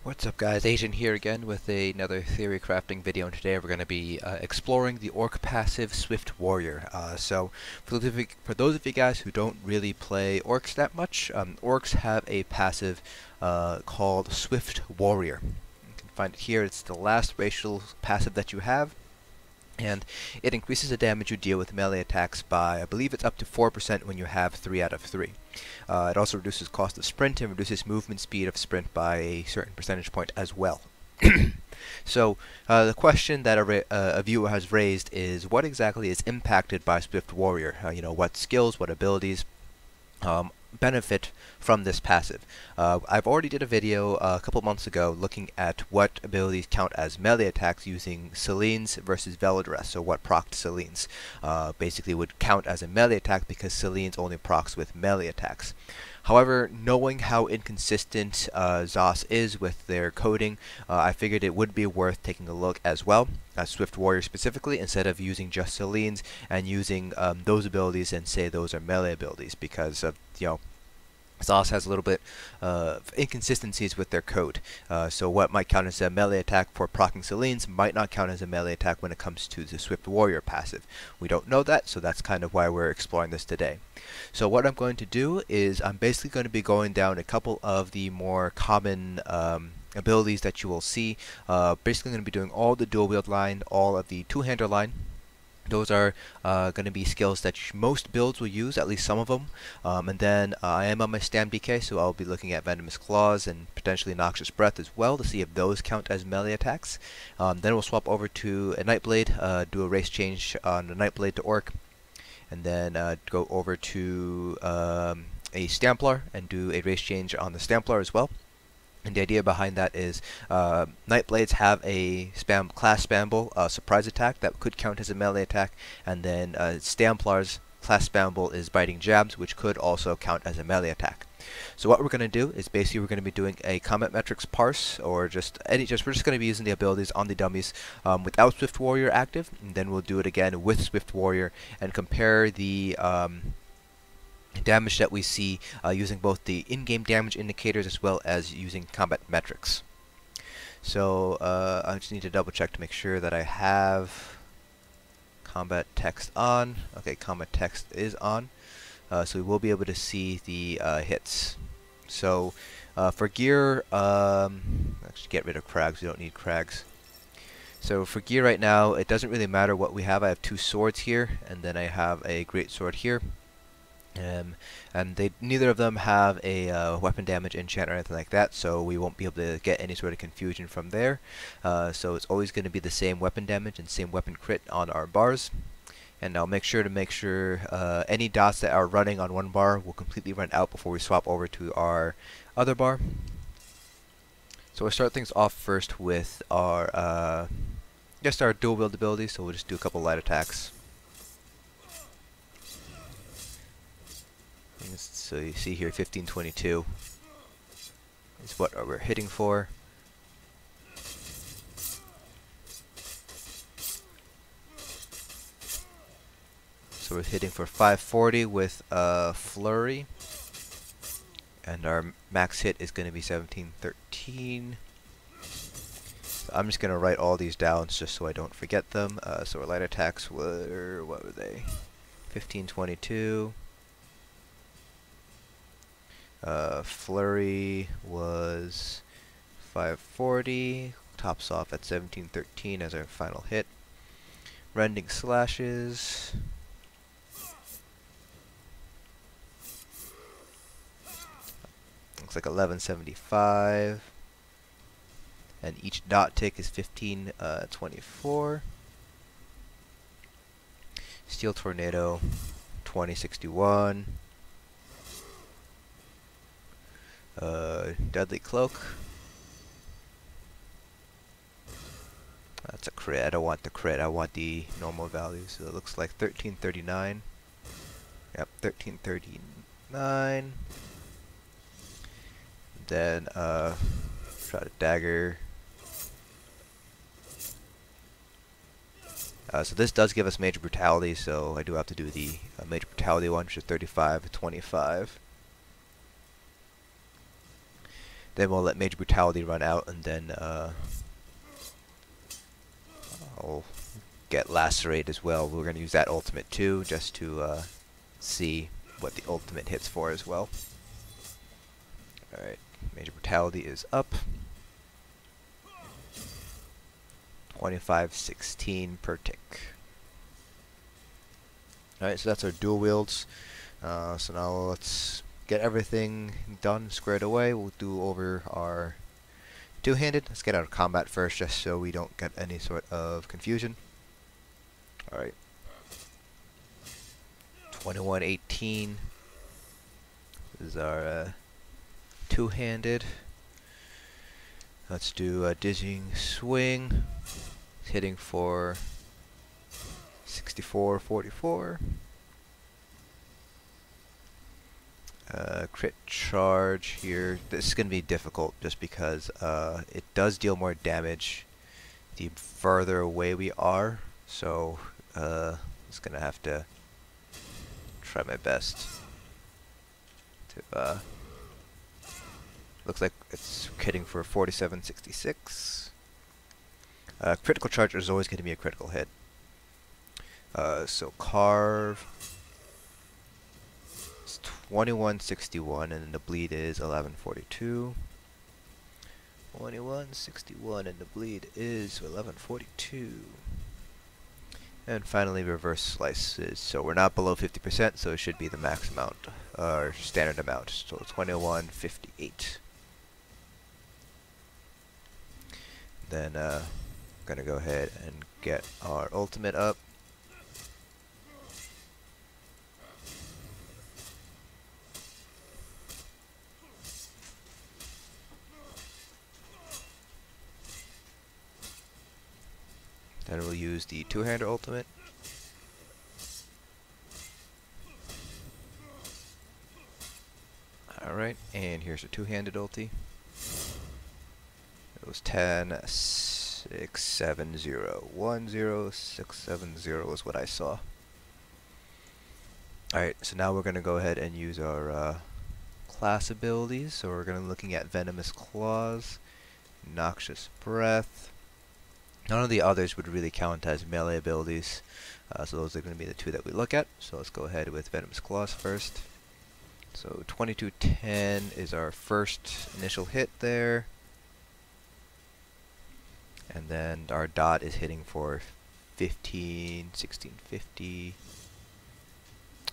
What's up guys, Asian here again with another theory crafting video, and today we're going to be exploring the Orc passive Swift Warrior. For those of you guys who don't really play Orcs that much, Orcs have a passive called Swift Warrior. You can find it here. It's the last racial passive that you have, and it increases the damage you deal with melee attacks by, I believe it's up to 4% when you have 3 out of 3. It also reduces cost of sprint and reduces movement speed of sprint by a certain percentage point as well. So the question that a viewer has raised is, what exactly is impacted by Swift Warrior? What skills, what abilities benefit from this passive. I've already did a video a couple months ago looking at what abilities count as melee attacks using Selene's versus Velodress, so what procced Selene's basically would count as a melee attack because Selene's only procs with melee attacks. However, knowing how inconsistent ZOS is with their coding, I figured it would be worth taking a look as well at Swift Warrior specifically, instead of using just Selene's and using those abilities and say those are melee abilities, because of, ZOS has a little bit of inconsistencies with their code. So what might count as a melee attack for proccing Selene's might not count as a melee attack when it comes to the Swift Warrior passive. We don't know that, so that's kind of why we're exploring this today. So what I'm going to do is I'm basically going to be going down a couple of the more common abilities that you will see. Basically going to be doing all the dual wield line, all of the two-hander line. Those are going to be skills that most builds will use, at least some of them. And then I am on my Stam DK, so I'll be looking at Venomous Claws and potentially Noxious Breath as well to see if those count as melee attacks. Then we'll swap over to a Nightblade, do a race change on the Nightblade to Orc, and then go over to a Templar and do a race change on the Templar as well. And the idea behind that is Nightblades have a class spammable surprise attack that could count as a melee attack, and then Templar's class spammable is biting jabs, which could also count as a melee attack. So what we're going to do is basically we're going to be doing a combat metrics parse, or we're just going to be using the abilities on the dummies without Swift Warrior active, and then we'll do it again with Swift Warrior and compare the damage that we see using both the in-game damage indicators as well as using combat metrics. So I just need to double check to make sure that I have combat text on. Okay, combat text is on, so we will be able to see the hits. So for gear, actually get rid of crags, we don't need crags. So for gear right now, it doesn't really matter what we have. I have 2 swords here, and then I have a great sword here. And neither of them have a weapon damage enchant or anything like that, so we won't be able to get any sort of confusion from there. So it's always going to be the same weapon damage and same weapon crit on our bars. And I'll make sure any dots that are running on one bar will completely run out before we swap over to our other bar. So we'll start things off first with our just our dual wield ability. So we'll just do a couple light attacks. So you see here 1522 is what we're hitting for. So we're hitting for 540 with Flurry, and our max hit is going to be 1713. So I'm just going to write all these down just so I don't forget them. So our light attacks were, what were they? 1522. Flurry was 540, tops off at 1713 as our final hit. Rending Slashes, looks like 1175, and each dot tick is 1524. Steel Tornado 2061. Deadly Cloak. That's a crit. I don't want the crit. I want the normal value. So it looks like 1339. Yep, 1339. Then try to dagger. So this does give us Major Brutality, so I do have to do the Major Brutality one, which is 3525. Then we'll let Major Brutality run out, and then I'll get Lacerate as well. We're going to use that ultimate too, just to see what the ultimate hits for as well. Alright, Major Brutality is up. 25-16 per tick. Alright, so that's our dual wields. So now let's get everything done, squared away. We'll do over our two-handed. Let's get out of combat first, just so we don't get any sort of confusion. Alright. 21-18 is our two-handed. Let's do a dizzying swing. It's hitting for 64-44. Crit charge here. This is going to be difficult just because it does deal more damage the further away we are. So it's going to have to try my best to looks like it's hitting for 47-66. Critical charge is always going to be a critical hit. So carve is 21-61, and then the bleed is 11-42. 21-61, and the bleed is 11-42. And finally, reverse slices. So we're not below 50%, so it should be the max amount, or standard amount. So 21-58. Then I'm gonna go ahead and get our ultimate up. Then we'll use the two-hander ultimate. Alright, and here's a two-handed ulti. It was 10, 6, 7, 0. 1, 0, 6, 7, 0 is what I saw. Alright, so now we're going to go ahead and use our class abilities. So we're going to be looking at Venomous Claws, Noxious Breath. None of the others would really count as melee abilities, so those are going to be the two that we look at. So let's go ahead with Venomous Claws first. So 22-10 is our first initial hit there. And then our dot is hitting for 15, 16, 50.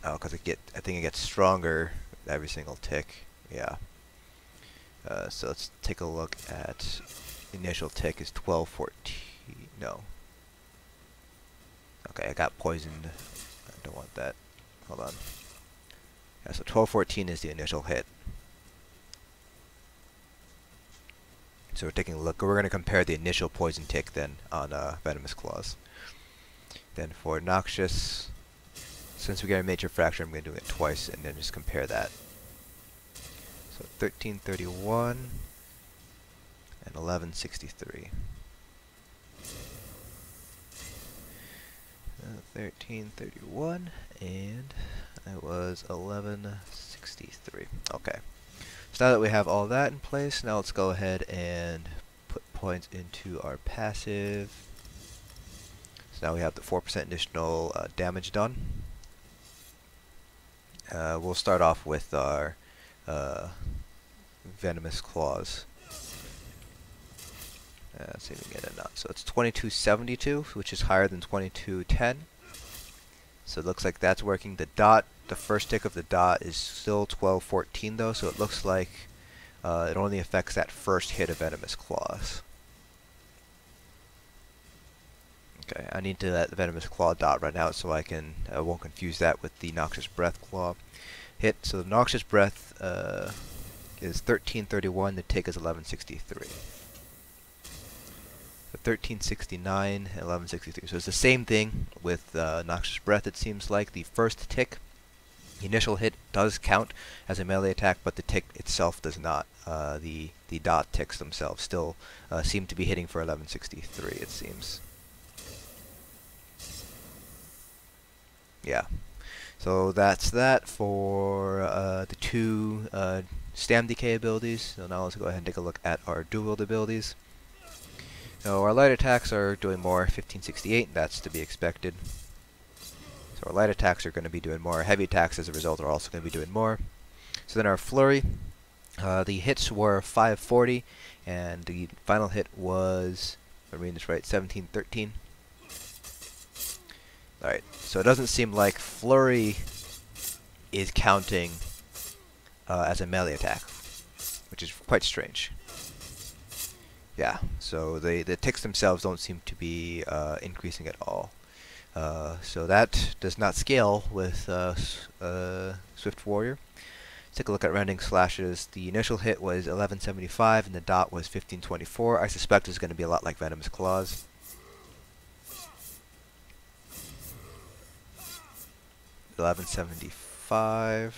Oh, because I think it gets stronger every single tick. Yeah. So let's take a look at initial tick is 12, 14. No. Okay, I got poisoned. I don't want that. Hold on. Yeah, so 12, 14 is the initial hit. So we're taking a look. We're going to compare the initial poison tick then on Venomous Claws. Then for Noxious, since we got a major fracture, I'm going to do it twice and then just compare that. So 1331 and 1163. 1331 and it was 1163. Okay. So now that we have all that in place, now let's go ahead and put points into our passive. So now we have the 4% additional damage done. We'll start off with our Venomous Claws. Let's see if we can get it out. So it's 2272, which is higher than 2210. So it looks like that's working. The dot, the first tick of the dot is still 1214 though, so it looks like it only affects that first hit of Venomous Claws. Okay, I need to let the Venomous Claw dot run out so I won't confuse that with the Noxious Breath Claw hit. So the Noxious Breath is 1331, the tick is 1163. 1369 and 1163. So it's the same thing with Noxious Breath, it seems like. The first tick, the initial hit, does count as a melee attack, but the tick itself does not. The dot ticks themselves still seem to be hitting for 1163, it seems. Yeah. So that's that for the two stam decay abilities. So now let's go ahead and take a look at our dual wield abilities. So our light attacks are doing more, 1568, that's to be expected. So our light attacks are going to be doing more. Heavy attacks as a result are also going to be doing more. So then our flurry, the hits were 540, and the final hit was, if I'm reading this right, 1713. Alright, so it doesn't seem like flurry is counting as a melee attack, which is quite strange. Yeah, so the ticks themselves don't seem to be increasing at all. So that does not scale with Swift Warrior. Let's take a look at rounding slashes. The initial hit was 1175 and the dot was 1524. I suspect it's going to be a lot like Venomous Claws. $11.75.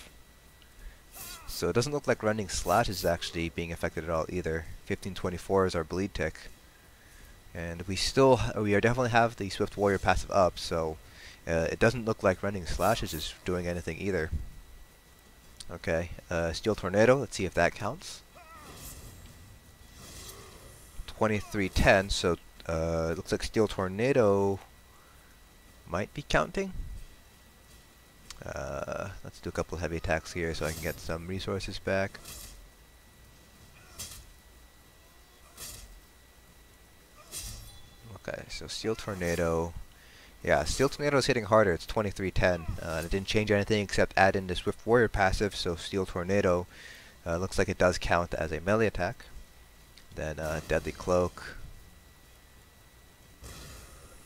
So it doesn't look like Rending Slash is actually being affected at all either. 1524 is our bleed tick. And we definitely have the Swift Warrior passive up, so it doesn't look like Rending Slash is doing anything either. Okay, Steel Tornado, let's see if that counts. 2310, so it looks like Steel Tornado might be counting. Let's do a couple of heavy attacks here so I can get some resources back. Okay, so Steel Tornado. Yeah, Steel Tornado is hitting harder. It's 2310. It didn't change anything except add in the Swift Warrior passive, so Steel Tornado looks like it does count as a melee attack. Then Deadly Cloak.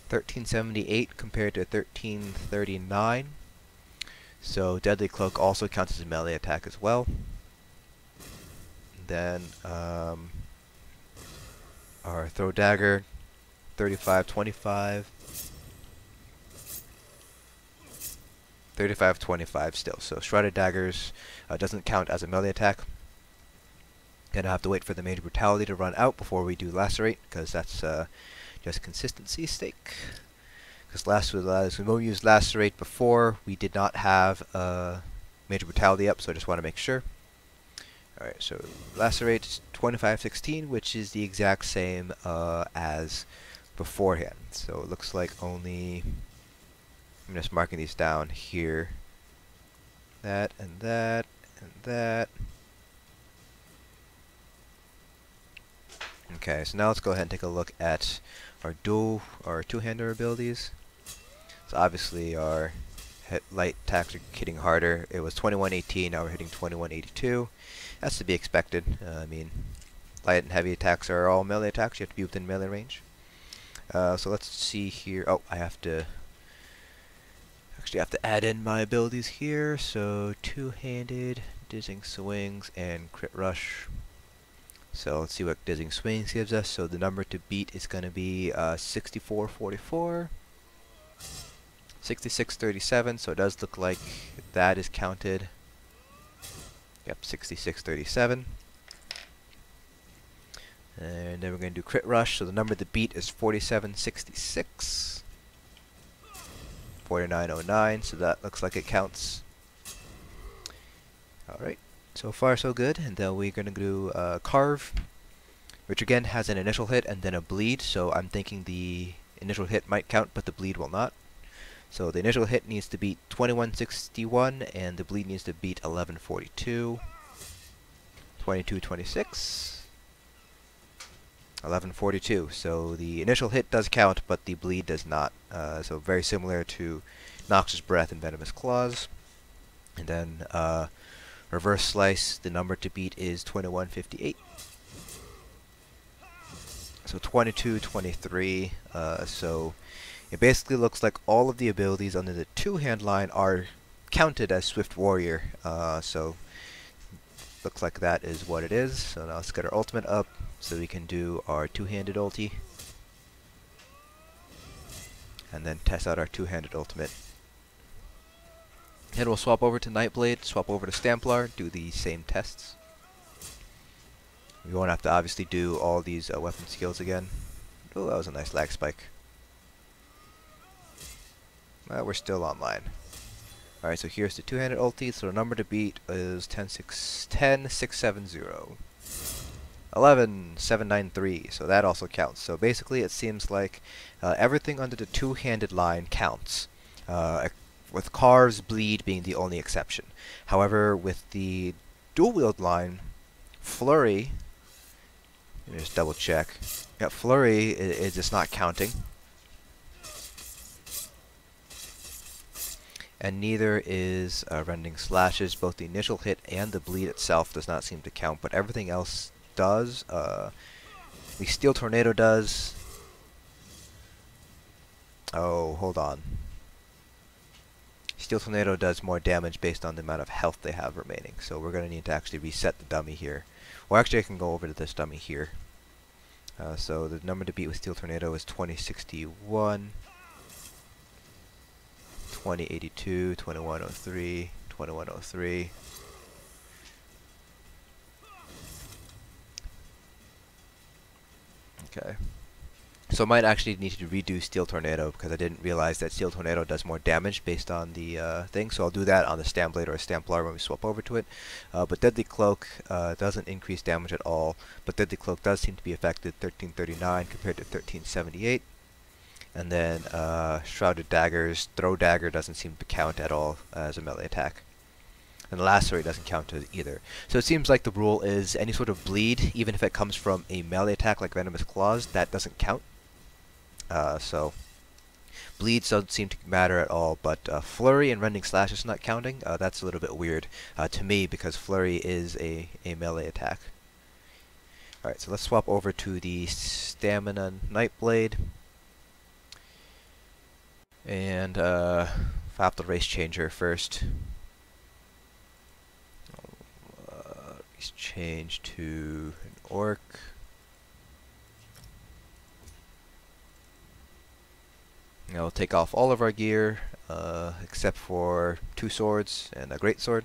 1378 compared to 1339. So Deadly Cloak also counts as a melee attack as well. Then our Throw Dagger, 3525. 3525 still. So Shrouded Daggers doesn't count as a melee attack. Gonna have to wait for the Major Brutality to run out before we do Lacerate, because that's just consistency stake. Because when we used Lacerate before, we did not have Major Brutality up, so I just want to make sure. Alright, so Lacerate is 2516, which is the exact same as beforehand. So it looks like only... I'm just marking these down here. That, and that, and that. Okay, so now let's go ahead and take a look at our two-hander abilities. So obviously our light attacks are hitting harder. It was 2118, now we're hitting 2182. That's to be expected. I mean, light and heavy attacks are all melee attacks. You have to be within melee range. So let's see here. Oh, I have to add in my abilities here. So two-handed, Dizzying Swings, and Crit Rush. So let's see what Dizzying Swings gives us. So the number to beat is going to be 6444. 6637, so it does look like that is counted. Yep, 6637. And then we're going to do Crit Rush, so the number to beat is 4766. 4909, so that looks like it counts. Alright, so far so good. And then we're going to do Carve, which again has an initial hit and then a bleed, so I'm thinking the initial hit might count, but the bleed will not. So the initial hit needs to beat 2161, and the bleed needs to beat 1142, 2226, 1142. So the initial hit does count, but the bleed does not. So very similar to Noxious Breath and Venomous Claws. And then Reverse Slice, the number to beat is 2158. So 2223. So it basically looks like all of the abilities under the two-hand line are counted as Swift Warrior. So looks like that is what it is. So now let's get our ultimate up so we can do our two-handed ulti. And then test out our two-handed ultimate. And we'll swap over to Nightblade, swap over to Templar, do the same tests. We won't have to obviously do all these weapon skills again. Oh, that was a nice lag spike. We're still online. Alright, so here's the two-handed ulti, so the number to beat is 10,670. 11,793, so that also counts. So basically it seems like everything under the two-handed line counts, with Car's Bleed being the only exception. However, with the dual-wield line, Flurry, let me just double check, yeah, Flurry is just not counting. And neither is Rending Slashes. Both the initial hit and the bleed itself does not seem to count, but everything else does. The Steel Tornado does. Oh, hold on. Steel Tornado does more damage based on the amount of health they have remaining, so we're going to need to actually reset the dummy here. Or actually I can go over to this dummy here. So the number to beat with Steel Tornado is 2061. 2082, 2103, 2103. Okay. So I might actually need to redo Steel Tornado because I didn't realize that Steel Tornado does more damage based on the thing. So I'll do that on the Stamblade or Templar when we swap over to it. But Deadly Cloak doesn't increase damage at all. But Deadly Cloak does seem to be affected 1339 compared to 1378. And then Shrouded Daggers, Throw Dagger doesn't seem to count at all as a melee attack. And Lacerate doesn't count either. So it seems like the rule is any sort of bleed, even if it comes from a melee attack like Venomous Claws, that doesn't count. So bleeds don't seem to matter at all, but Flurry and Rending Slash is not counting. That's a little bit weird to me because Flurry is a melee attack. Alright, so let's swap over to the Stamina Nightblade. And fap the race changer first. Let's change to an orc. Now we'll take off all of our gear except for 2 swords and a greatsword.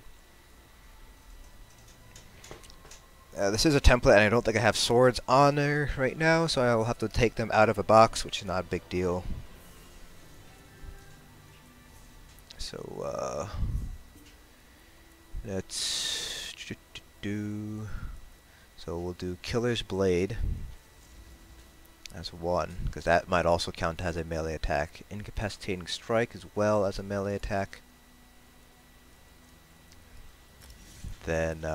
This is a template and I don't think I have swords on there right now, so I'll have to take them out of a box, which is not a big deal. So let's do. So we'll do Killer's Blade as 1, because that might also count as a melee attack. Incapacitating Strike as well as a melee attack. Then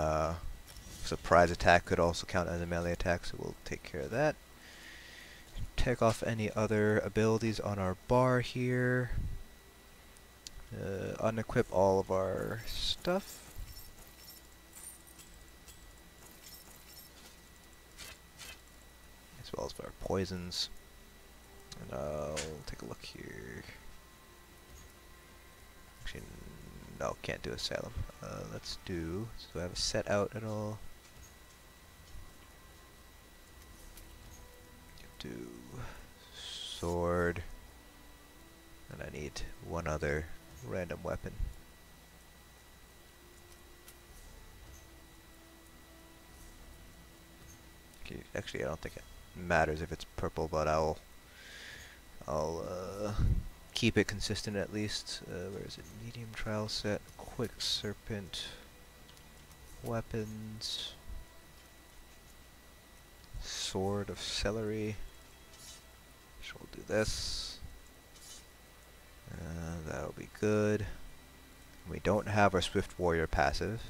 Surprise Attack could also count as a melee attack, so we'll take care of that. Take off any other abilities on our bar here. Unequip all of our stuff. As well as our poisons. And I'll take a look here. Actually, no, can't do Asylum. Let's do, so I have a set out at all. Do sword. And I need one other random weapon. Okay, actually I don't think it matters if it's purple, but I'll keep it consistent at least. Where is it? Medium trial set, quick serpent, weapons, sword of celery. So we'll do this. That'll be good. We don't have our Swift Warrior passive,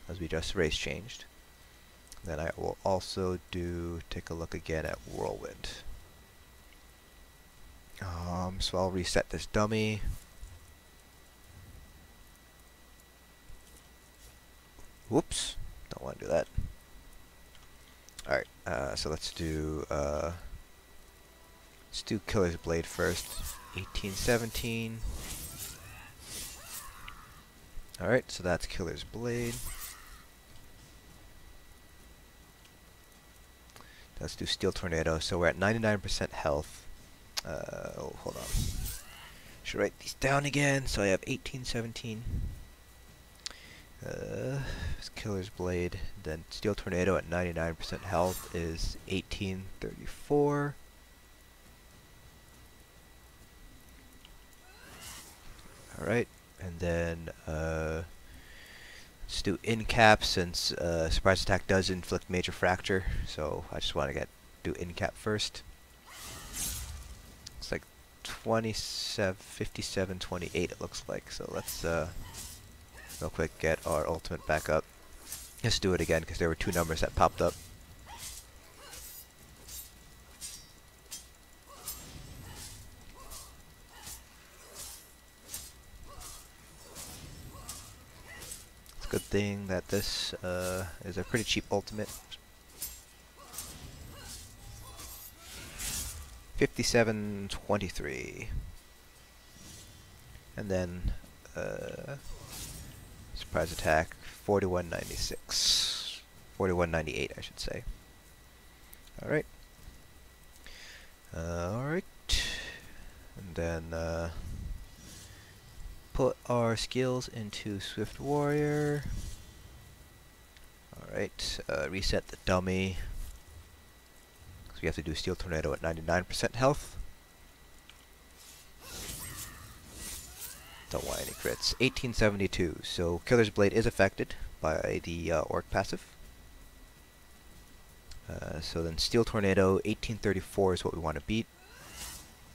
as we just race changed. Then I will also take a look again at Whirlwind. So I'll reset this dummy. Whoops, don't want to do that. Alright, so let's do Killer's Blade first. 1817. Alright, so that's Killer's Blade. Let's do Steel Tornado. So we're at 99% health. Oh, hold on. Should write these down again. So I have 1817. Killer's Blade. Then Steel Tornado at 99% health is 1834. Alright, And then let's do in cap, since surprise attack does inflict major fracture. So I just want to do in cap first. It's like 27, 57, 28 it looks like. So let's real quick get our ultimate back up. Let's do it again because there were two numbers that popped up. It's a good thing that this is a pretty cheap ultimate. 57.23. And then surprise attack 41.96. 41.98 I should say. Alright. Alright. And then put our skills into Swift Warrior. Alright. Reset the dummy. So we have to do Steel Tornado at 99% health. Don't want any crits. 1872. So Killer's Blade is affected by the Orc passive. So then Steel Tornado 1834 is what we want to beat.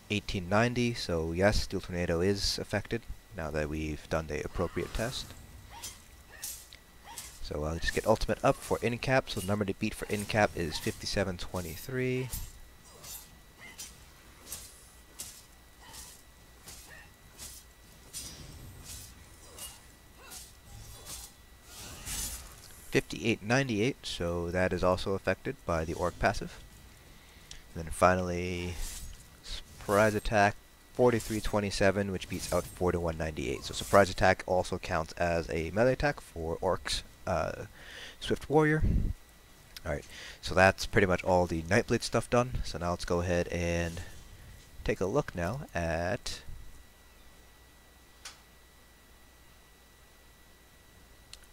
1890. So yes, Steel Tornado is affected now that we've done the appropriate test. So I'll just get ultimate up for in cap. So the number to beat for in cap is 5723. $58.98, so that is also affected by the Orc passive. And then finally, surprise attack 43.27, which beats out 41.98. So surprise attack also counts as a melee attack for Orc's Swift Warrior. Alright, so that's pretty much all the Nightblade stuff done. So now let's go ahead and take a look now at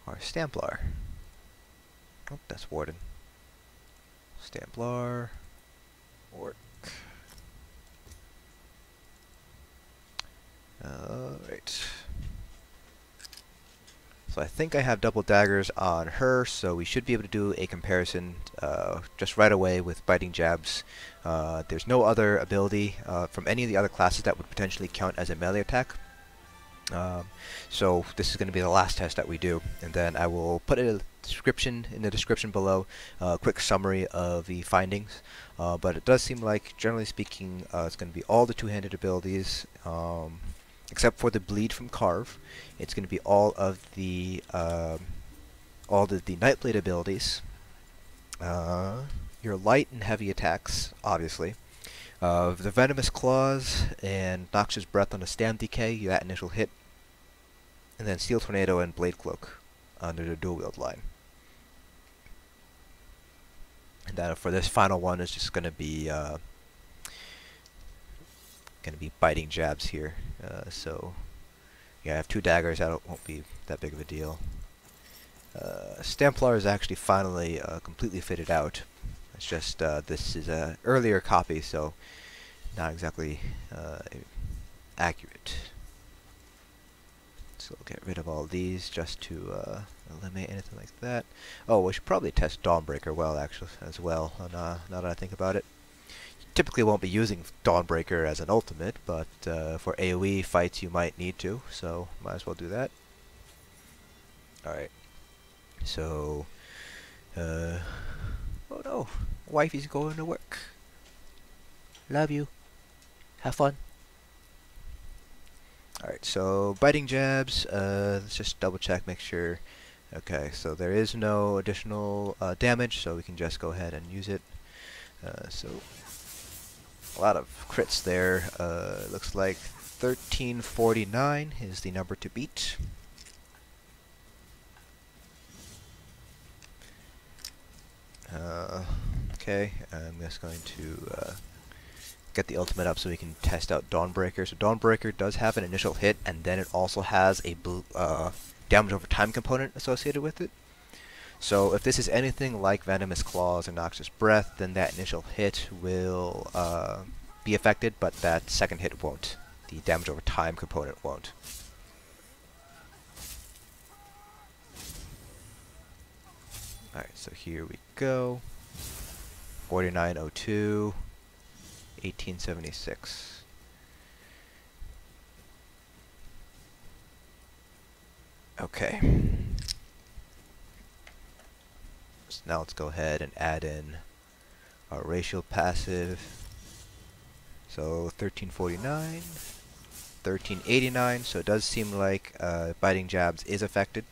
our Templar. Oh, that's Warden. Templar. Orc. Alright. So I think I have double daggers on her, so we should be able to do a comparison just right away with biting jabs. There's no other ability from any of the other classes that would potentially count as a melee attack. So this is going to be the last test that we do, and then I will put a description in the description below, a quick summary of the findings. But it does seem like, generally speaking, it's going to be all the two-handed abilities, except for the bleed from Carve. It's going to be all of the Nightblade abilities, your light and heavy attacks, obviously. The Venomous Claws and Noxious Breath on a Stam Decay, that initial hit. And then Steel Tornado and Blade Cloak under the dual wield line. And then for this final one is just going to be biting jabs here. So yeah, I have two daggers. That won't be that big of a deal. Templar is actually finally completely fitted out. It's just this is an earlier copy, so not exactly accurate. So we'll get rid of all these just to eliminate anything like that. Oh, we should probably test Dawnbreaker as well. Now that I think about it, typically won't be using Dawnbreaker as an ultimate, but for AoE fights you might need to, so might as well do that. All right. So, oh no, wifey's going to work. Love you. Have fun. Alright, so biting jabs, let's just double check, make sure. Okay, so there is no additional damage, so we can just go ahead and use it. So, a lot of crits there. Looks like 1349 is the number to beat. Okay, I'm just going to get the ultimate up so we can test out Dawnbreaker. So Dawnbreaker does have an initial hit, and then it also has a damage over time component associated with it. So if this is anything like Venomous Claws or Noxious Breath, then that initial hit will be affected, but that second hit won't. The damage over time component won't. Alright, so here we go. 4902, 1876. Okay. So now let's go ahead and add in our racial passive. So 1349, 1389, so it does seem like biting jabs is affected.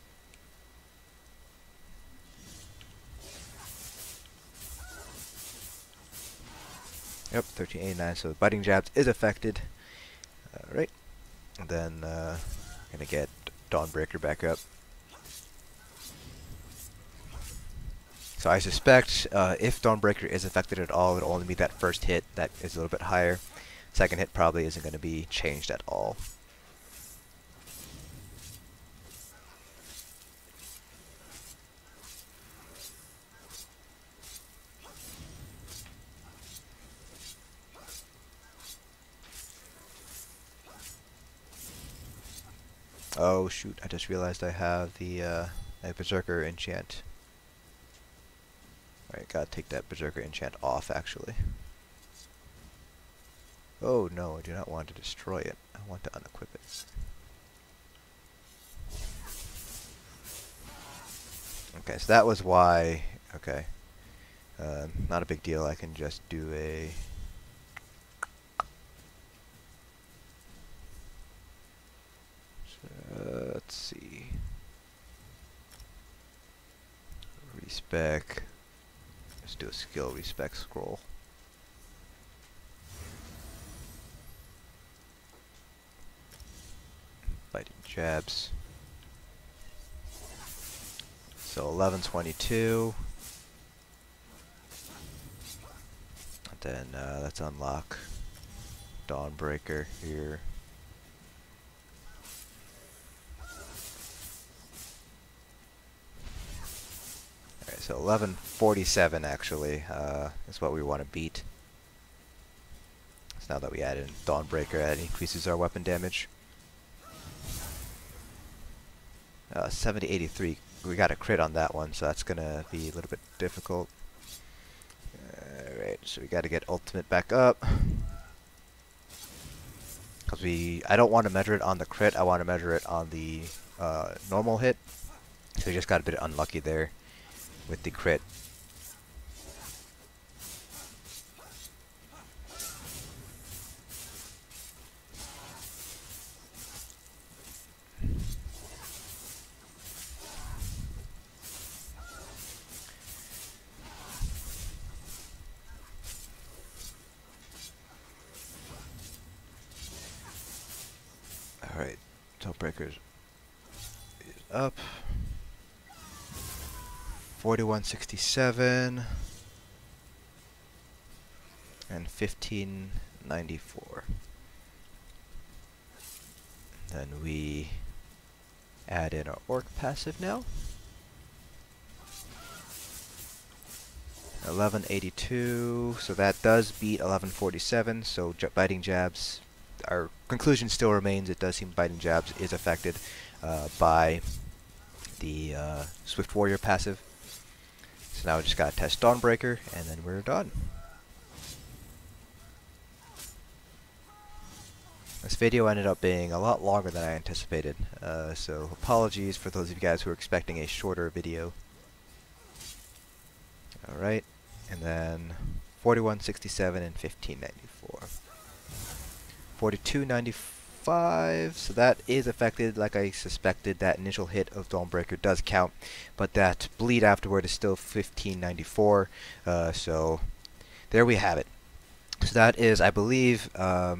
Yep, 1389, so biting jabs is affected. Alright, and then gonna get Dawnbreaker back up. So I suspect if Dawnbreaker is affected at all, it'll only be that first hit that is a little bit higher. Second hit probably isn't going to be changed at all. Oh shoot, I just realized I have the Berserker enchant. Alright, gotta take that Berserker enchant off actually. Oh no, I do not want to destroy it. I want to unequip it. Okay, so that was why. Okay. Not a big deal, I can just do a... let's see. Respec. Let's do a skill respec scroll. Biting jabs. So 1122. And then let's unlock Dawnbreaker here. Alright, so 1147 actually is what we want to beat. So now that we add in Dawnbreaker, that increases our weapon damage. 7083. We got a crit on that one, so that's gonna be a little bit difficult. Alright, so we gotta get ultimate back up. Because I don't want to measure it on the crit, I want to measure it on the normal hit. So we just got a bit unlucky there with the crit. Alright, Tailbreakers is up. 4167 and 1594. Then we add in our orc passive now. 1182, so that does beat 1147, so biting jabs, our conclusion still remains, it does seem biting jabs is affected by the Swift Warrior passive. So now we just gotta test Dawnbreaker, and then we're done. This video ended up being a lot longer than I anticipated, so apologies for those of you guys who are expecting a shorter video. Alright, and then 4167 and 1594. 4295, so that is affected. Like I suspected, that initial hit of Dawnbreaker does count, but that bleed afterward is still 1594, so there we have it. So that is, I believe, the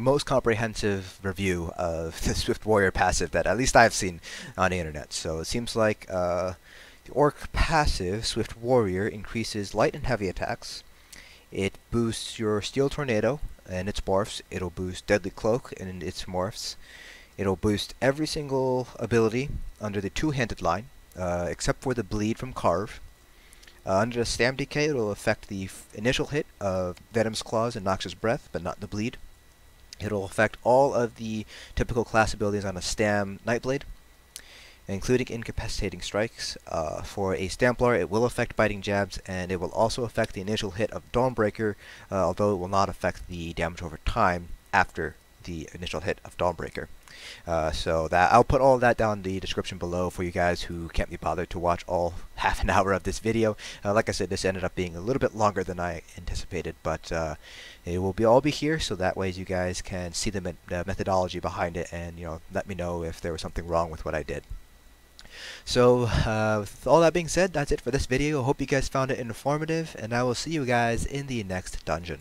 most comprehensive review of the Swift Warrior passive that at least I've seen on the internet. So it seems like the Orc passive, Swift Warrior, increases light and heavy attacks. It boosts your Steel Tornado and its morphs. It'll boost Deadly Cloak and its morphs. It'll boost every single ability under the two-handed line, except for the bleed from Carve. Under the Stam Decay, it'll affect the initial hit of Venom's Claws and Noxious Breath, but not the bleed. It'll affect all of the typical class abilities on a Stam Nightblade. including incapacitating strikes. For a Templar, it will affect biting jabs, and it will also affect the initial hit of Dawnbreaker, although it will not affect the damage over time after the initial hit of Dawnbreaker. So that I'll put all of that down in the description below for you guys who can't be bothered to watch all half an hour of this video. Like I said, this ended up being a little bit longer than I anticipated, but it will all be here, so that way you guys can see the methodology behind it, and let me know if there was something wrong with what I did. So with all that being said, that's it for this video. I hope you guys found it informative, and I will see you guys in the next dungeon.